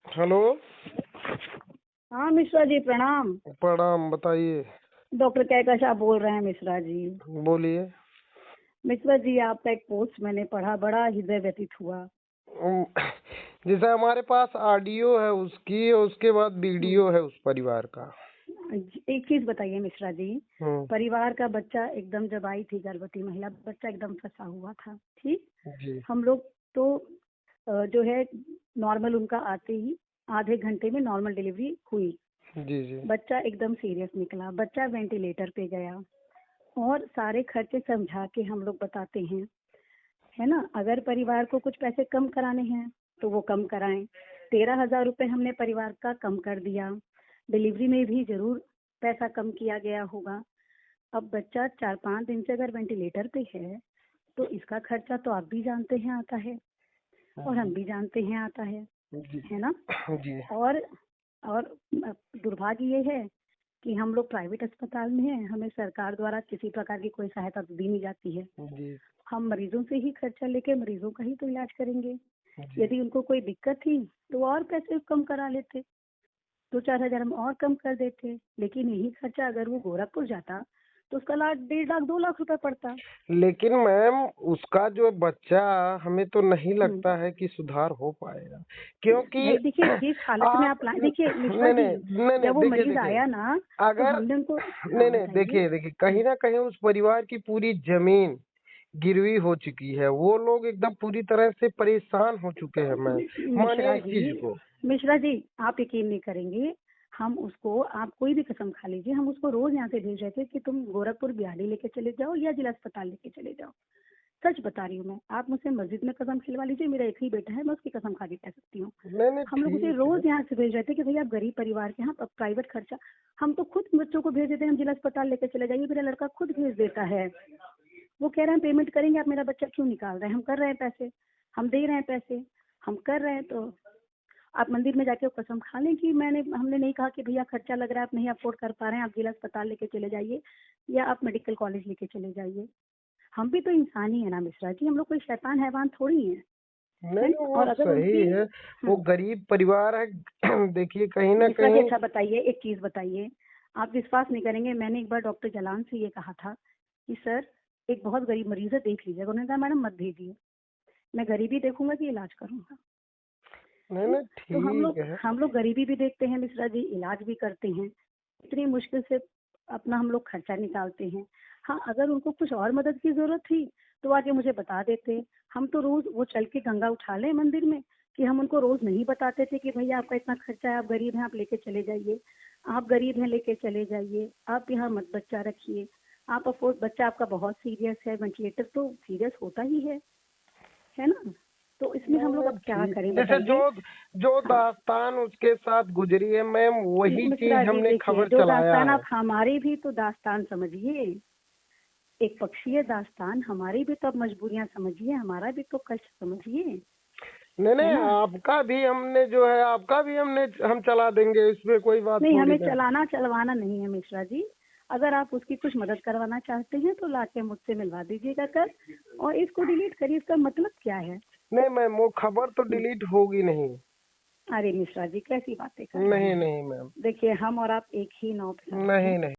Hello. हाँ मिश्रा जी, प्रणाम। प्रणाम, बताइए। डॉक्टर कैकशा बोल रहे हैं मिश्रा जी। बोलिए। मिश्रा जी, आपका एक पोस्ट मैंने पढ़ा, बड़ा हृदय व्यथित हुआ। उम, जैसे हमारे पास ऑडियो है उसकी और उसके बाद हम्म, वीडियो है उस परिवार का। एक चीज बताइए मिश्रा जी। हम्म। परिवार का बच्चा एकदम जब आई थी, गर्भवती महिला, बच्चा एकदम फंसा हुआ था, ठीक। जी हम लोग तो जो है नॉर्मल उनका आते ही आधे घंटे में नॉर्मल डिलीवरी हुई। जी जी। बच्चा एकदम सीरियस निकला, बच्चा वेंटिलेटर पे गया। और सारे खर्चे समझा के हम लोग बताते हैं, है ना। अगर परिवार को कुछ पैसे कम कराने हैं तो वो कम कराएं। 13,000 रुपये हमने परिवार का कम कर दिया। डिलीवरी में भी जरूर पैसा कम किया गया होगा। अब बच्चा 4-5 दिन से अगर वेंटिलेटर पे है तो इसका खर्चा तो आप भी जानते हैं आता है, और हम भी जानते हैं आता जी है ना। जी और और दुर्भाग्य ये है कि हम लोग प्राइवेट अस्पताल में हैं, हमें सरकार द्वारा किसी प्रकार की कोई सहायता तो दी नहीं जाती है। जी हम मरीजों से ही खर्चा लेके मरीजों का ही तो इलाज करेंगे। जी। यदि उनको कोई दिक्कत थी तो और पैसे कम करा लेते, 2-4 हजार हम और कम कर देते। लेकिन यही खर्चा अगर वो गोरखपुर जाता तो उसका लाख 1.5 लाख 2 लाख रुपए पड़ता। लेकिन मैम, उसका जो बच्चा, हमें तो नहीं हम्म, लगता है कि सुधार हो पाएगा, क्योंकि भाई देखिए, जिस हालत में आप आप लाए, देखिए मिश्रा नहीं जी, नहीं नहीं नहीं, जब वो देखिए मरीज देखिए। आया ना तो अगर हमने उनको, नहीं हाँ नहीं, बताइए। देखिए देखिए, कहीं ना कहीं उस परिवार की पूरी जमीन गिरवी हो चुकी है। वो लोग एकदम पूरी तरह से परेशान हो चुके हैं मैम। मानिए मिश्रा इस जी, चीज को। मिश्रा जी, आप यकीन नहीं करेंगे। हम उसको, आप कोई भी कसम खा लीजिए, हम उसको रोज यहाँ से भेज रहे थे कि तुम गोरखपुर बिहाड़ी लेके चले जाओ या जिला अस्पताल लेके चले जाओ। सच बता रही हूँ मैं, आप मुझसे मस्जिद में कसम खिलवा लीजिए, मेरा एक ही बेटा है, मैं उसकी कसम खा के कह सकती हूँ। नहीं नहीं, हम लोग उसे ठीक है। रोज यहाँ से भेज रहे थे कि भैया आप गरीब परिवार के हैं, आप प्राइवेट खर्चा, हम तो खुद बच्चों को भेज देते हैं, हम जिला अस्पताल लेके चले जाइए, मेरा लड़का खुद भेज देता है। वो कह रहे हैं पेमेंट करेंगे, आप मेरा बच्चा क्यों निकाल रहे हैं। हम कर रहे हैं पैसे, हम दे रहे हैं पैसे, हम कर रहे हैं। तो आप मंदिर में जाके कसम खा लें कि हमने नहीं कहा कि भैया खर्चा लग रहा है, आप नहीं अफोर्ड कर पा रहे हैं, आप जिला अस्पताल लेके चले जाइए या आप मेडिकल कॉलेज लेके चले जाइए। हम भी तो इंसान ही है ना मिश्रा जी, हम लोग कोई शैतान हैवान थोड़ी है नहीं, ना। वो और अगर सही उनकी, है। वो गरीब परिवार है। देखिए, कहीं ना मिश्रा जी कहीं। अच्छा बताइए, एक चीज बताइए, आप विश्वास नहीं करेंगे, मैंने एक बार डॉक्टर जलान से ये कहा था कि सर एक बहुत गरीब मरीज है, देख लीजिएगा। उन्होंने कहा मैडम मत भेजिए, मैं गरीबी देखूंगा कि इलाज करूंगा। नहीं है ना। नहीं, तो ठीक है। हम लोग गरीबी भी देखते हैं मिश्रा जी, इलाज भी करते हैं, इतनी मुश्किल से अपना हम लोग खर्चा निकालते हैं। हाँ, अगर उनको कुछ और मदद की जरूरत थी तो आके मुझे बता देते। हम तो रोज वो चल के गंगा उठा लें मंदिर में, कि हम उनको रोज नहीं बताते थे कि भैया आपका इतना खर्चा है, आप गरीब हैं, आप लेके चले जाइए, आप गरीब हैं लेके चले जाइए, आप यहाँ मत बच्चा रखिए, आप अफोर्ड, बच्चा आपका बहुत सीरियस है, वेंटिलेटर तो सीरियस होता ही है ना। तो इसमें नहीं हम लोग नहीं, अब क्या ठीक। करें जैसे जो बताइए। जो हाँ दास्तान उसके साथ गुजरी है मैम, वही मिश्रा चीज जी हमने देखिए, खबर जो चलाया दास्तान, है। आप हमारे भी तो दास्तान समझिए, एक पक्षीय दास्तान, हमारी भी तो अब मजबूरियां समझिए, हमारा भी तो कष्ट समझिए, नहीं है नहीं, ना। आपका भी हमने जो है, आपका भी हम चला देंगे, इसमें कोई बात नहीं, थोड़ी हमें ना है। चलाना चलवाना नहीं है मिश्रा जी। अगर आप उसकी कुछ मदद करवाना चाहते हैं तो लाके मुझसे मिलवा दीजिएगा कल, और इसको डिलीट करिए, इसका मतलब क्या है। नहीं मैम, वो खबर तो डिलीट होगी नहीं। अरे मिश्रा जी कैसी बातें कर रहे नहीं हैं। नहीं मैम। देखिए, हम और आप एक ही नाव पे सवार नहीं हैं। नहीं।